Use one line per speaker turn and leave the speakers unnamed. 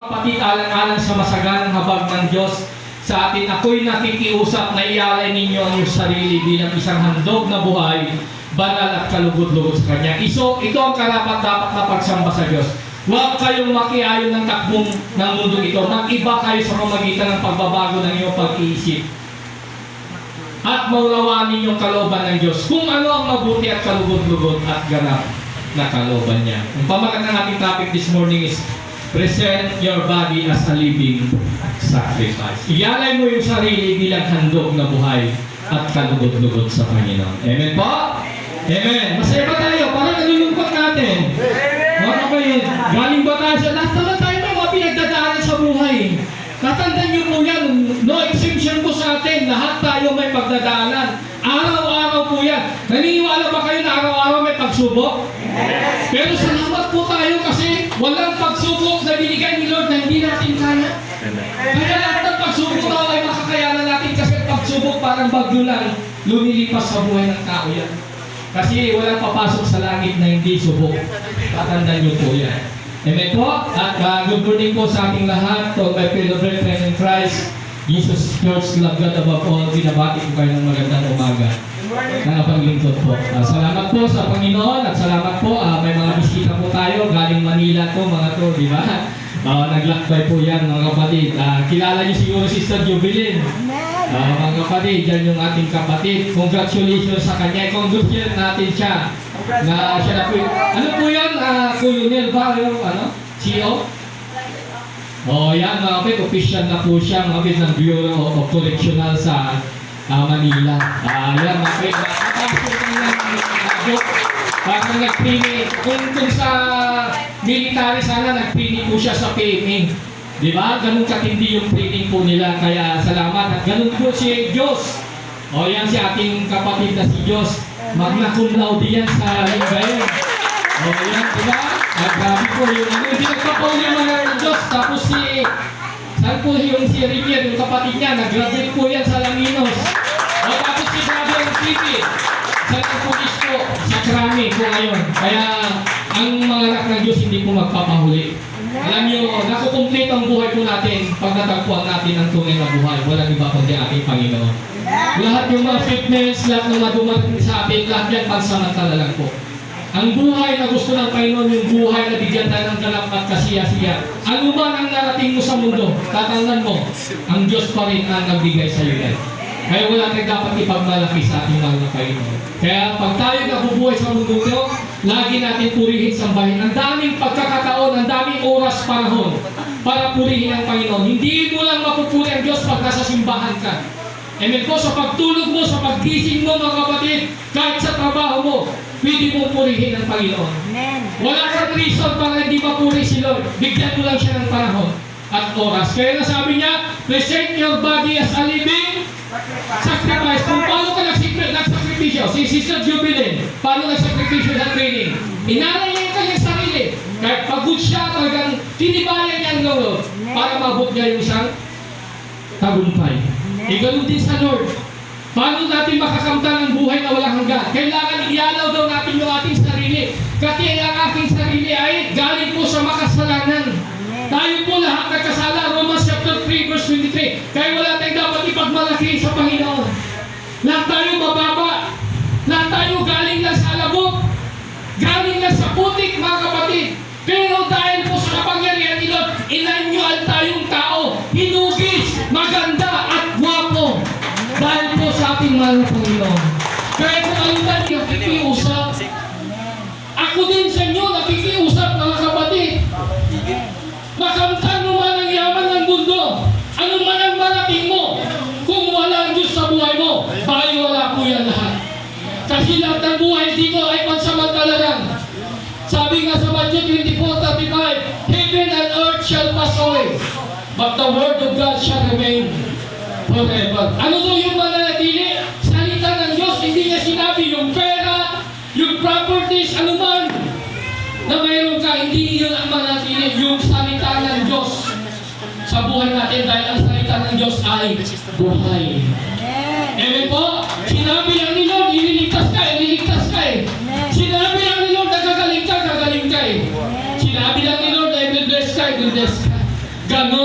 Kapatid, alang-alang sa masaganang habag ng Diyos sa atin, ako'y nakikiusap na ialay ninyo ang iyong sarili bilang isang handog na buhay, banal at kalugod-lugod sa Kanya. Ito ang karapat-dapat na pagsamba sa Diyos. Huwag kayong makiayon ng takbong ng mundong ito. Mag-iba kayo sa pamamagitan ng pagbabago ng iyong pag-iisip. At maunawaan ninyong kalooban ng Diyos kung ano ang mabuti at kalugod-lugod at ganap na kalooban niya. Ang pamagat ng ating topic this morning is present your body as a living sacrifice. Ialay mo yung sarili bilang handog na buhay at kalugod-lugod sa Panginoon. Amen po? Amen. Masaya ba tayo? Parang nalulungkot natin. Ano ba yun? Galing ba tayo sa lahat naman tayo may mga pinagdadaanan sa buhay. Tatandaan niyo po yan. No exemption po sa atin. Lahat tayo may pagdadaanan. Araw-araw po yan. Naniniwala ba kayo na araw-araw may pagsubok? Yes. Pero salamat po tayo kasi walang pagsubok na binigay ni Lord na hindi natin kaya. Kaya lahat ng pagsubok daw ay makakayanan natin kasi pagsubok parang bagyo lang lumilipas sa buhay ng tao yan. Kasi walang papasok sa langit na hindi subok. Tatandaan niyo po yan. Amen po? At good morning po sa ating lahat. To my fellow brethren in Christ, Jesus Church, love God above all. Binabati ko kayo ng magandang umaga. Paglingkod po. Salamat po sa Panginoon at salamat po. May mga bisita po tayo. Galing Manila to mga to, di ba? Naglakbay po yan mga kapatid. Kilala niyo siguro Sister Jubilin. Mga kapatid, yan yung ating kapatid. Congratulations sa kanya. Congratulations natin siya. Na siya na po yun. Ano po yan? Colonel ba? Yung CEO? Yan mga kapatid. Official na po siya mga kapatid ng Bureau of Correctional sa Manila. Yan mga kapatid. Parang nag-training. Kung sa military sana, nag-training po siya sa PMA. Di ba? Ganun katindi yung training po nila. Kaya salamat. At ganun po si Diyos. Yan si ating kapatid na si Diyos. Magna cum laude yan sa Lingayen. Yan, di ba? Grabe po yung hindi nagpapaw yung mga ng Diyos. Tapos saan po yung si Rivier, yung kapatid niya, nag-graduate po yan sa Langinos. Tapos si Brother TV, sa pulis po, sa Krami po ngayon. Kaya ang mga anak ng Diyos hindi po magpapahuli. Alam niyo, nakukumplete ang buhay po natin pag natagpuan natin ang tunay na buhay. Walang iba kundi ating Panginoon. Lahat yung mga fitness, lahat ng mga dumating sa atin, lahat yan pansamantala lang po. Ang buhay na gusto ng Panginoon, yung buhay na bigyan tayo ng ganap at kasiya-siya. Ano man ang narating mo sa mundo, tatandaan mo, ang Diyos pa rin ang nagbigay sa iyo yan. Kaya wala tayong dapat ipagmalaki sa ating mahal na Panginoon. Kaya pag tayo nabubuhay sa mundo ito, lagi natin purihin sambahin. Ang daming pagkakataon, ang daming oras, panahon para purihin ang Panginoon. Hindi mo lang mapupuri ang Diyos pag nasa simbahan ka. Amen po, sa pagtulog mo, sa paggising mo mga kapatid, kahit sa trabaho mo, pwede mong purihin ang Panginoon. Amen. Wala kang reason para hindi mapuri si Lord. Bigyan mo lang siya ng panahon at oras. Kaya nasabi niya, present your body as a living sacrifice. Kung paano ka nagsakripisyo, si Sister Jubilin, paano nagsakripisyo sa training? Inalay niya yung kanyang sarili. Kahit pagod siya, talagang tinibayan niya ang Lord para mabot niya yung isang tagumpay. Ganun din sa Lord. Paano natin makakamtan ng buhay na walang hanggan? Kailangan ialaw daw natin yung ating sarili. Kasi ang ating sarili ay galing po sa makasalanan. Tayo po lahat nagkasala. Romans chapter 3 verse 23. Kaya wala tayong dapat ipagmalaki sa Panginoon. Lahat tayo mababa. Lahat tayo galing lang sa alabok. Galing lang sa putik mga kapatid. Pero dahil po sa kapangyarihan ni Lord, inanyuan tayong tao. Hinugis, maganda at gwapo. Dahil po sa ating mahal na Panginoon. Kaya kung ano ba niyo nakikiusap, ako din sa inyo nakikiusap mga kapatid. Makamtan mo man ang yaman ng mundo. Ano man ang marating mo. Kung wala ang Diyos sa buhay mo, bali wala po yan lahat. Kasi lahat ng buhay dito ay pansamantala lang. Sabi nga sa Matthew 24:35, heaven and earth shall pass away, but the word of God shall remain forever. Ano daw yung mananatili? Salita ng Diyos, hindi niya sinabi yung pera, yung properties, ano man na mayroon ka, hindi yun ang mananatili. Yung salita ng Diyos sa buhay natin dahil ang salita ng Diyos ay buhay. Amen po? Sinabi lang ni Lord, ililigtas ka eh. Sinabi lang ni Lord, nagagaling ka eh. Sinabi lang ni Lord, I will bless ka. Ganon